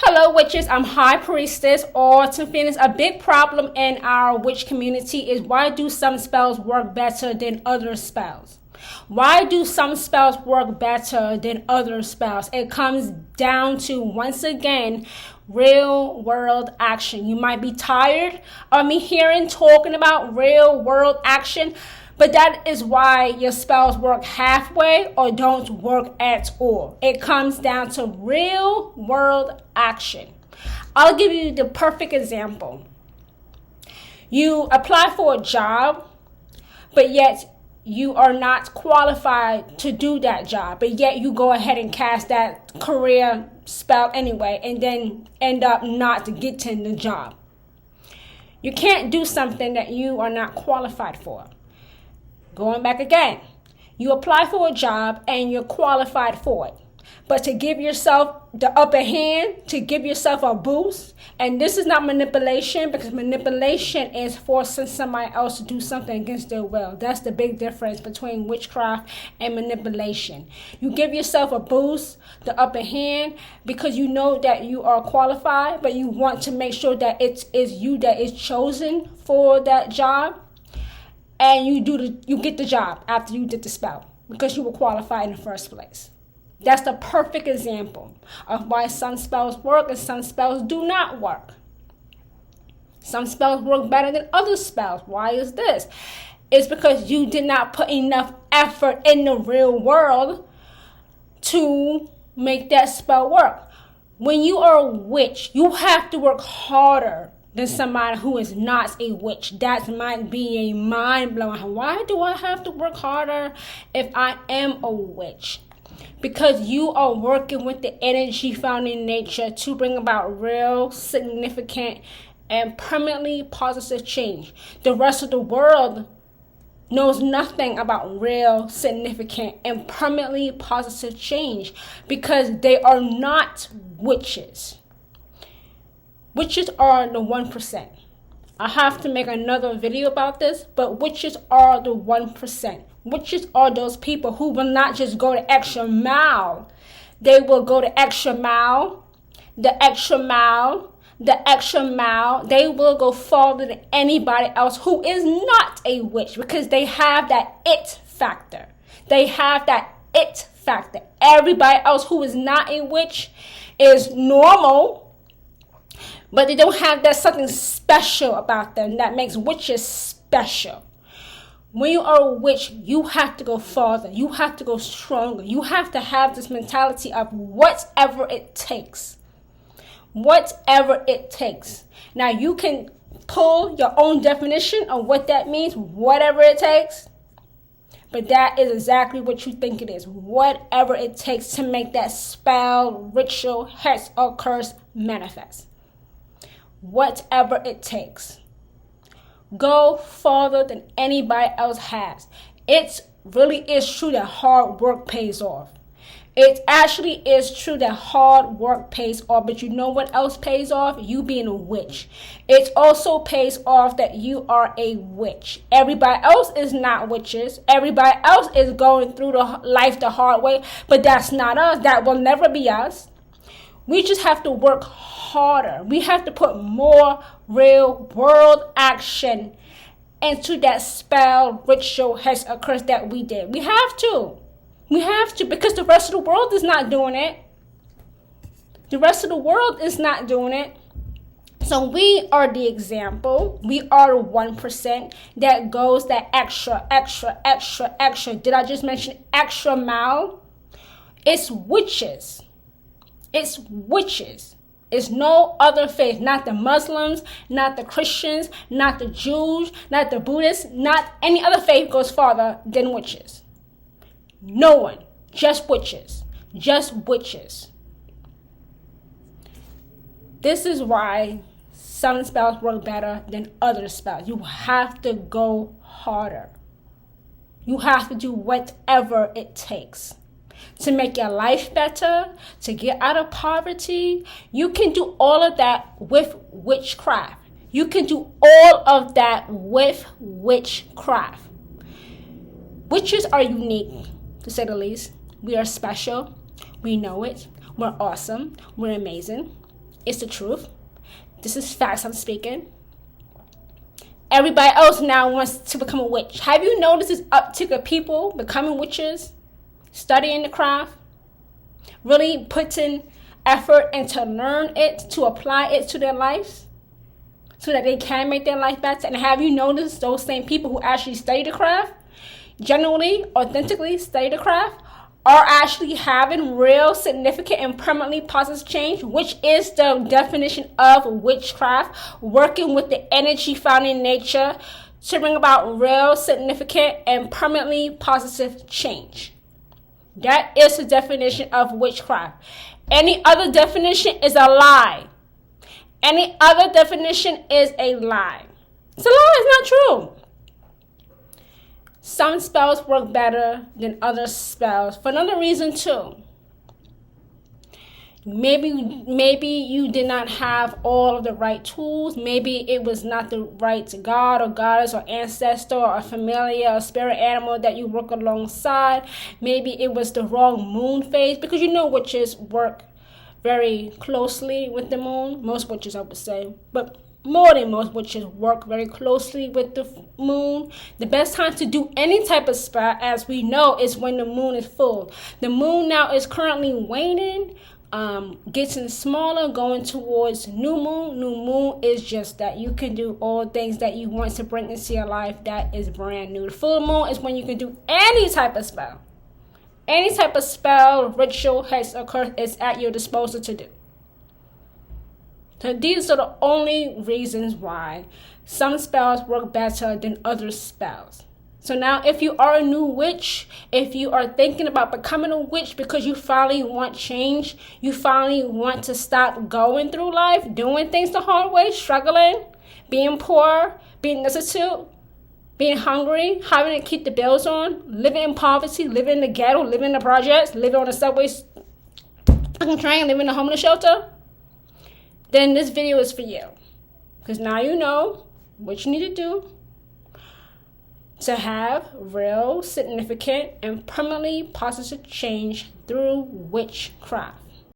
Hello witches, I'm High Priestess Autumn Phoenix. A big problem in our witch community is why do some spells work better than other spells? Why do some spells work better than other spells? It comes down to, once again, real world action. You might be tired of me talking about real world action, but that is why your spells work halfway or don't work at all. It comes down to real world action. I'll give you the perfect example. You apply for a job, but yet you are not qualified to do that job, but yet you go ahead and cast that career spell anyway, and then end up not getting the job. You can't do something that you are not qualified for. Going back again, you apply for a job and you're qualified for it. But to give yourself the upper hand, to give yourself a boost, and this is not manipulation, because manipulation is forcing somebody else to do something against their will. That's the big difference between witchcraft and manipulation. You give yourself a boost, the upper hand, because you know that you are qualified, but you want to make sure that it is you that is chosen for that job. And you get the job after you did the spell because you were qualified in the first place. That's the perfect example of why some spells work and some spells do not work. Some spells work better than other spells. Why is this? It's because you did not put enough effort in the real world to make that spell work. When you are a witch, you have to work harder than somebody who is not a witch. That might be a mind-blowing. Why do I have to work harder if I am a witch? Because you are working with the energy found in nature to bring about real, significant, and permanently positive change. The rest of the world knows nothing about real, significant, and permanently positive change because they are not witches. Witches are the 1%. I have to make another video about this, but witches are the 1%. Witches are those people who will not just go the extra mile. They will go the extra mile, the extra mile, the extra mile. They will go farther than anybody else who is not a witch because they have that it factor. They have that it factor. Everybody else who is not a witch is normal, but they don't have that something special about them that makes witches special. When you are a witch, you have to go farther. You have to go stronger. You have to have this mentality of whatever it takes. Whatever it takes. Now, you can pull your own definition of what that means, whatever it takes. But that is exactly what you think it is. Whatever it takes to make that spell, ritual, hex, or curse manifest. Whatever it takes. Go farther than anybody else has. It really is true that hard work pays off. It actually is true that hard work pays off, but you know what else pays off? You being a witch. It also pays off that you are a witch. Everybody else is not witches. Everybody else is going through the life the hard way, but that's not us. That will never be us. We just have to work harder. We have to put more real world action into that spell, ritual, hex, or curse that we did. We have to. We have to, because the rest of the world is not doing it. The rest of the world is not doing it. So we are the example. We are the 1% that goes that extra, extra, extra, extra. Did I just mention extra mile? It's witches. It's witches. It's no other faith. Not the Muslims, not the Christians, not the Jews, not the Buddhists, not any other faith goes farther than witches. No one. Just witches. Just witches. This is why some spells work better than other spells. You have to go harder. You have to do whatever it takes to make your life better, to get out of poverty. You can do all of that with witchcraft. You can do all of that with witchcraft. Witches are unique, to say the least. We are special. We know it. We're awesome. We're amazing. It's the truth. This is facts I'm speaking. Everybody else now wants to become a witch. Have you noticed this uptick of people becoming witches, studying the craft, really putting effort into learn it, to apply it to their lives so that they can make their life better? And have you noticed those same people who actually study the craft, genuinely, authentically study the craft, are actually having real, significant, and permanently positive change, which is the definition of witchcraft, working with the energy found in nature to bring about real, significant, and permanently positive change. That is the definition of witchcraft. Any other definition is a lie. Any other definition is a lie. It's a lie, it's not true. Some spells work better than other spells for another reason too. Maybe you did not have all of the right tools. Maybe it was not the right god or goddess or ancestor or familiar or spirit animal that you work alongside. Maybe it was the wrong moon phase, because you know witches work very closely with the moon. Most witches, I would say, but more than most witches work very closely with the moon. The best time to do any type of spell, as we know, is when the moon is full. The moon now is currently waning, getting smaller, going towards new moon. New moon is just that you can do all things that you want to bring into your life that is brand new. The full moon is when you can do any type of spell. Any type of spell, ritual, hex, or curse is at your disposal to do. So these are the only reasons why some spells work better than other spells. So now if you are a new witch, if you are thinking about becoming a witch because you finally want change, you finally want to stop going through life, doing things the hard way, struggling, being poor, being destitute, being hungry, having to keep the bills on, living in poverty, living in the ghetto, living in the projects, living on the subways, train, living in a homeless shelter, then this video is for you. Because now you know what you need to do to have real, significant, and permanently positive change through witchcraft.